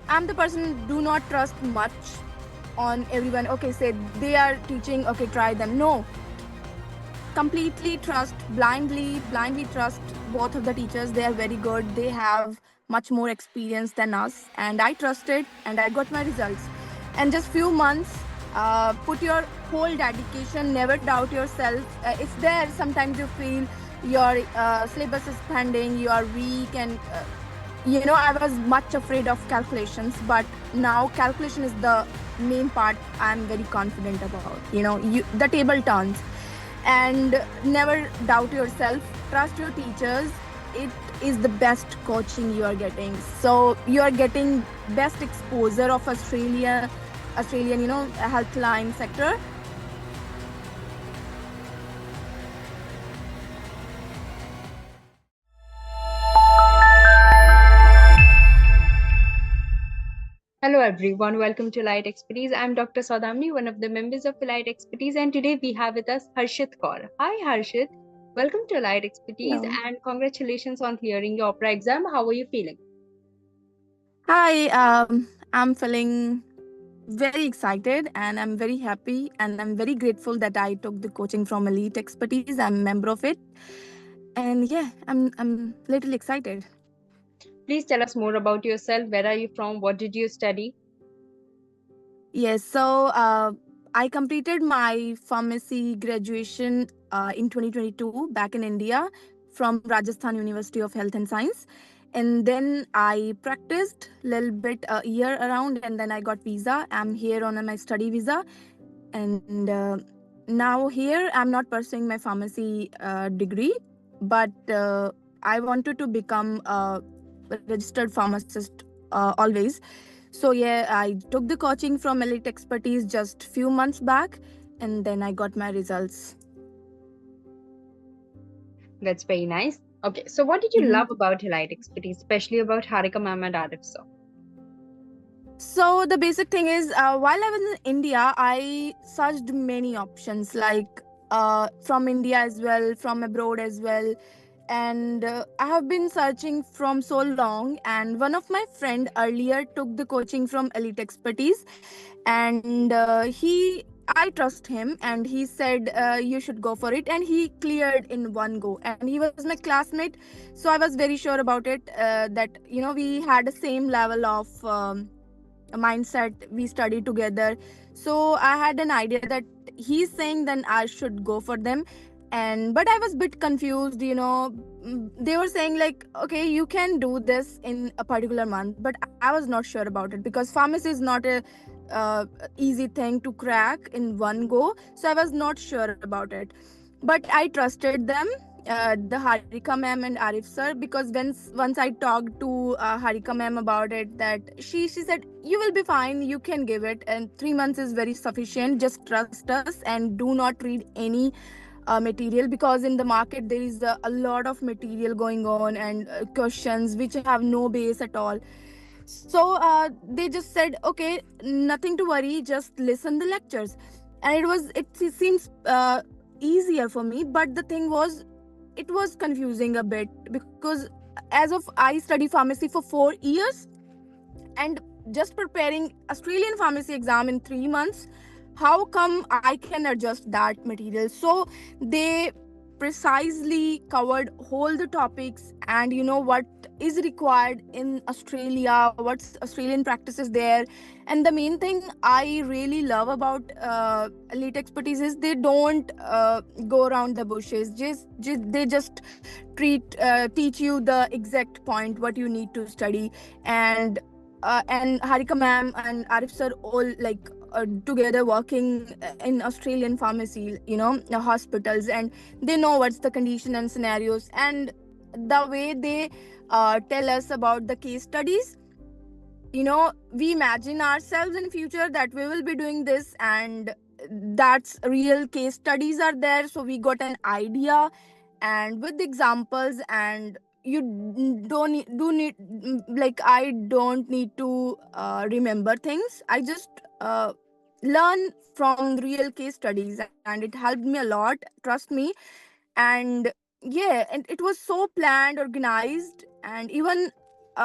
I'm the person do not trust much on everyone. Okay, say they are teaching, okay, try them. No, completely trust, blindly trust both of the teachers. They are very good. They have much more experience than us, and I trusted, and I got my results. And just few months, put your whole dedication. Never doubt yourself. It's there. Sometimes you feel your syllabus is pending. You are weak, and I was much afraid of calculations, but now calculation is the main part. I'm very confident about. The table turns, and never doubt yourself. Trust your teachers. It is the best coaching you are getting. So you are getting best exposure of Australian, healthline sector. Hello everyone, welcome to Light Expertise. I'm Dr. Saudamni, one of the members of Light Expertise, and today we have with us Harshit Kaur. Hi Harshit, welcome to Light Expertise Hello. and congratulations on clearing your opera exam. How are you feeling? Hi, I'm feeling very excited and I'm very happy and I'm very grateful that I took the coaching from Elite Expertise. I'm a member of it. And yeah, I'm little excited. Please tell us more about yourself. Where are you from? What did you study? Yes, so I completed my pharmacy graduation in 2022 back in India from Rajasthan University of Health and Science. And then I practiced a little bit a year around, and then I got visa. I'm here on my study visa. And now here I'm not pursuing my pharmacy degree, but I wanted to become a registered pharmacist always. So yeah, I took the coaching from Elite Expertise just few months back, and then I got my results. That's very nice. Okay, so what did you Mhm. love about Light Expertise, especially about Harika ma'am and Arif sir? So the basic thing is, while I was in India, I searched many options, like from India as well, from abroad as well, and I have been searching from so long. And one of my friend earlier took the coaching from Elite Expertise, and I trust him, and he said you should go for it, and he cleared in one go, and he was my classmate. So I was very sure about it, that we had the same level of mindset. We studied together, so I had an idea that he's saying then I should go for them. And but I was a bit confused. They were saying like, okay, you can do this in a particular month, but I was not sure about it because pharmacy is not a easy thing to crack in one go. So I was not sure about it, but I trusted them, the Harika ma'am and Arif sir, because once I talked to Harika ma'am about it, that she said you will be fine, you can give it, and 3 months is very sufficient. Just trust us and do not read any material, because in the market there is a lot of material going on, and questions which have no base at all. So they just said, okay, nothing to worry, just listen the lectures. And it seems easier for me, but the thing was, it was confusing a bit, because as of I study pharmacy for 4 years, and just preparing Australian pharmacy exam in 3 months, how come I can adjust that material? So they precisely covered all the topics, and what is required in Australia, what's Australian practices there. And the main thing I really love about Elite Expertise is they don't go around the bushes. They just teach you the exact point what you need to study. And Harika ma'am and Arif sir all like together working in Australian pharmacy, hospitals, and they know what's the condition and scenarios, and the way they tell us about the case studies. We imagine ourselves in future that we will be doing this, and that's real case studies are there, so we got an idea, and with examples. And you don't do need, like, I don't need to remember things. I just learn from real case studies, and it helped me a lot, trust me. And yeah, and it was so planned, organized. And even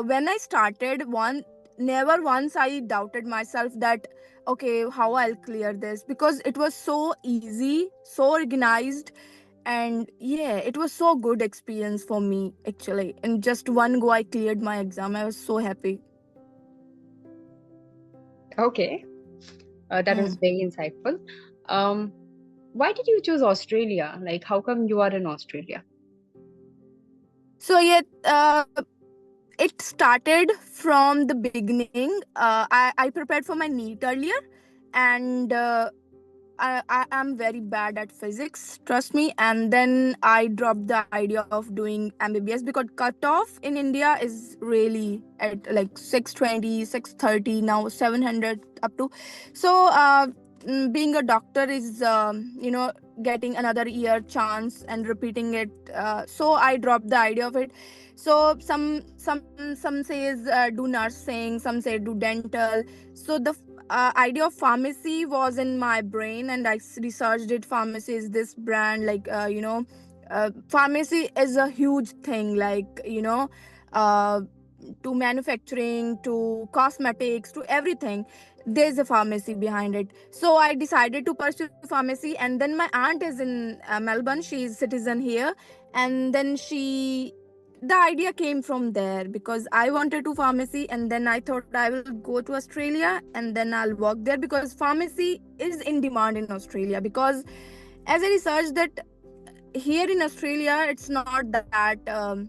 when I started one, never once I doubted myself that okay, how I'll clear this, because it was so easy, so organized, and yeah, it was so good experience for me actually. In just one go I cleared my exam. I was so happy. Okay, that was Hmm. very insightful. Um, why did you choose Australia? Like, how come you are in Australia? So yeah, it started from the beginning. I prepared for my NEET earlier, and I am very bad at physics, trust me. And then I dropped the idea of doing MBBS because cutoff in India is really at like 620, 630, now 700 up to. So, being a doctor is, getting another year chance and repeating it. So I dropped the idea of it. So some says do nursing, some say do dental. So the idea of pharmacy was in my brain, and I researched it. Pharmacy is this brand, like pharmacy is a huge thing, like uh, to manufacturing, to cosmetics, to everything. There's a pharmacy behind it. So I decided to pursue pharmacy, and then my aunt is in Melbourne. She's citizen here, and then the idea came from there because I wanted to pharmacy, and then I thought I will go to Australia and then I'll work there because pharmacy is in demand in Australia. Because as I researched that here in Australia, it's not that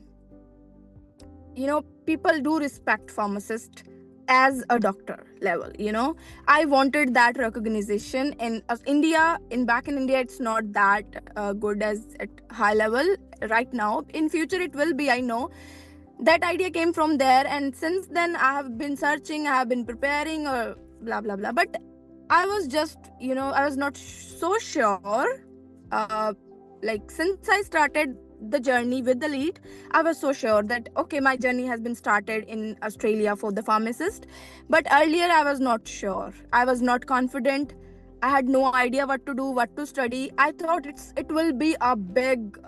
people do respect pharmacist as a doctor level. I wanted that recognition in India. In India, it's not that good as at high level right now. In future it will be, I know. That idea came from there, and since then I have been searching, I have been preparing, or blah blah blah. But I was just, I was not so sure. uh, like since I started the journey with the lead, I was so sure that okay, my journey has been started in Australia for the pharmacist. But earlier I was not sure, I was not confident. I had no idea what to do, what to study. I thought it will be a big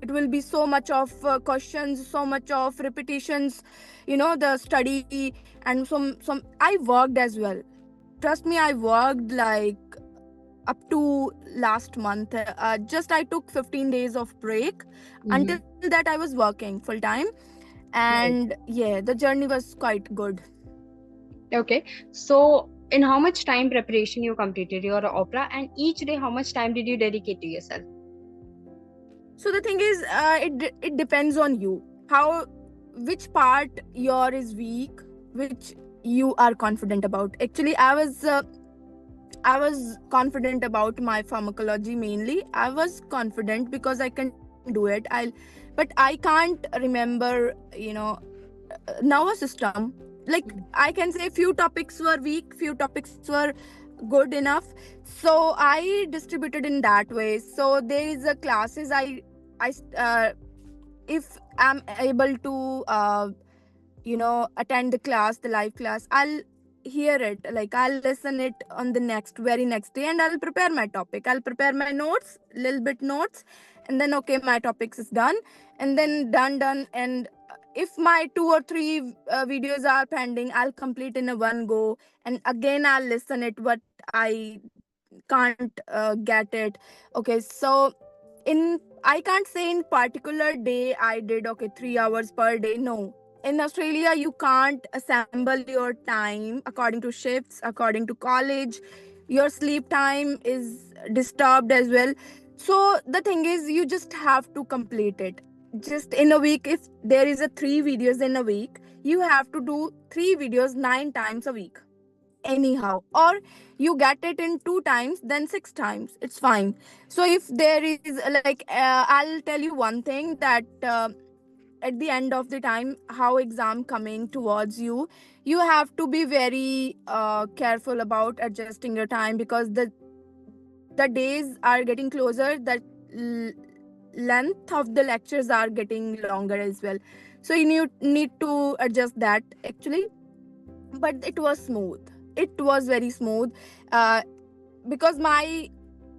it will be so much of questions, so much of repetitions, the study. And some I worked as well. Trust me, I worked like up to last month. Just I took 15 days of break. Hmm. Until that I was working full time, Right. and yeah, the journey was quite good. Okay. So, in how much time preparation you completed your opera, and each day, how much time did you dedicate to yourself? So the thing is, it depends on you, how, which part your is weak, which you are confident about. Actually, I was confident about my pharmacology mainly. I was confident because I can do it. But I can't remember, nervous system. Like I can say few topics were weak, few topics were good enough. So I distributed in that way. So there is a classes I if I'm able to attend the class, the live class, I'll hear it, like I'll listen it on the very next day, and I'll prepare my topic, I'll prepare my notes, little bit notes. And then okay, my topics is done. And then done. And if my two or three videos are pending, I'll complete in a one go. And again I'll listen it what I can't get it. Okay, so in I can't say in particular day I did okay 3 hours per day. No, in Australia you can't assemble your time according to shifts, according to college. Your sleep time is disturbed as well. So the thing is, you just have to complete it. Just in a week, if there is a 3 videos in a week, you have to do 3 videos 9 times a week anyhow. Or you get it in 2 times, then 6 times, it's fine. So if there is like I'll tell you one thing that at the end of the time, how exam coming towards you, you have to be very careful about adjusting your time, because the days are getting closer, that l- length of the lectures are getting longer as well. So you need to adjust that actually. But it was smooth, it was very smooth. uh, because my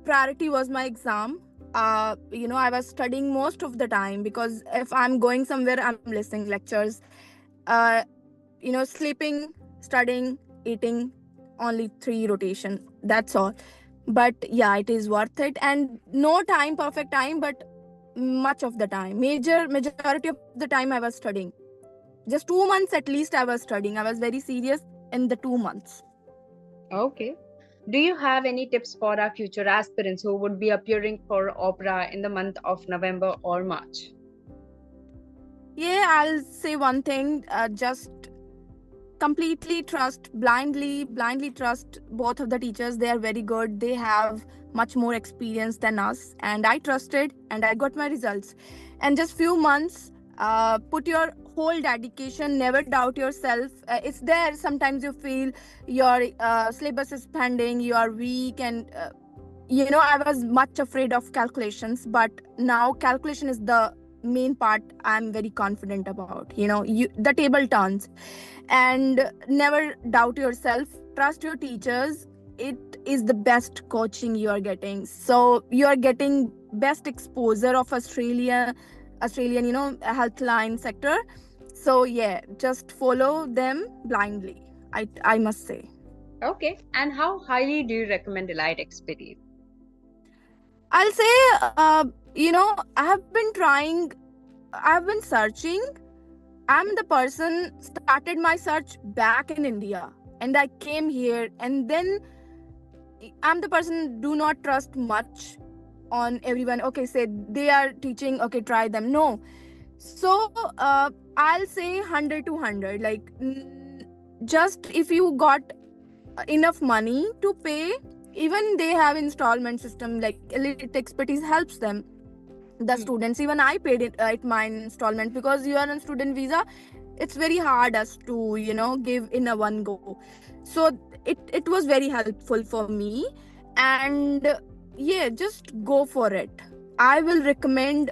priority was my exam. I was studying most of the time, because if I'm going somewhere I'm listening lectures. uh, sleeping, studying, eating, only 3 rotation. That's all. But yeah, it is worth it. And no time, perfect time, but much of the time, majority of the time I was studying. Just 2 months at least I was studying. I was very serious in the 2 months. Okay. Do you have any tips for our future aspirants who would be appearing for opera in the month of November or March? Yeah, I'll say one thing. Just completely trust, blindly trust both of the teachers. They are very good. They have much more experience than us, and I trusted and I got my results. And just few months, put your whole dedication, never doubt yourself. It's there sometimes you feel your syllabus is pending, you are weak, and I was much afraid of calculations, but now calculation is the main part I'm very confident about. The table turns. And never doubt yourself, trust your teachers. It is the best coaching you are getting, so you are getting best exposure of Australian healthline sector. So yeah, just follow them blindly, I must say. Okay. And how highly do you recommend Elite Expertise? I'll say, I've been searching. I'm the person started my search back in India, and I came here, and then I'm the person do not trust much on everyone. Okay, say they are teaching, okay, try them. No. So I'll say 100 to 100. Like, just if you got enough money to pay, even they have installment system, like Elite Expertise helps them, the students. Even I paid it my installment, because you are on student visa. It's very hard us to give in a one go. So it was very helpful for me. And yeah, just go for it. I will recommend,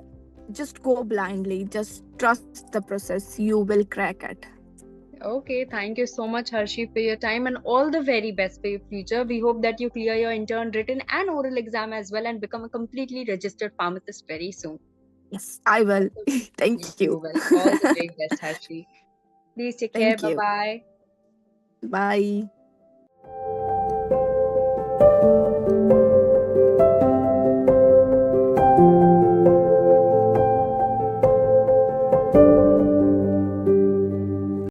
just go blindly, just trust the process, you will crack it. Okay, thank you so much, Harshi, for your time and all the very best for your future. We hope that you clear your intern, written, and oral exam as well and become a completely registered pharmacist very soon. Yes, I will. Thank you. Well, all the very best, Harshi. Please take care. Thank Bye you. bye. Bye.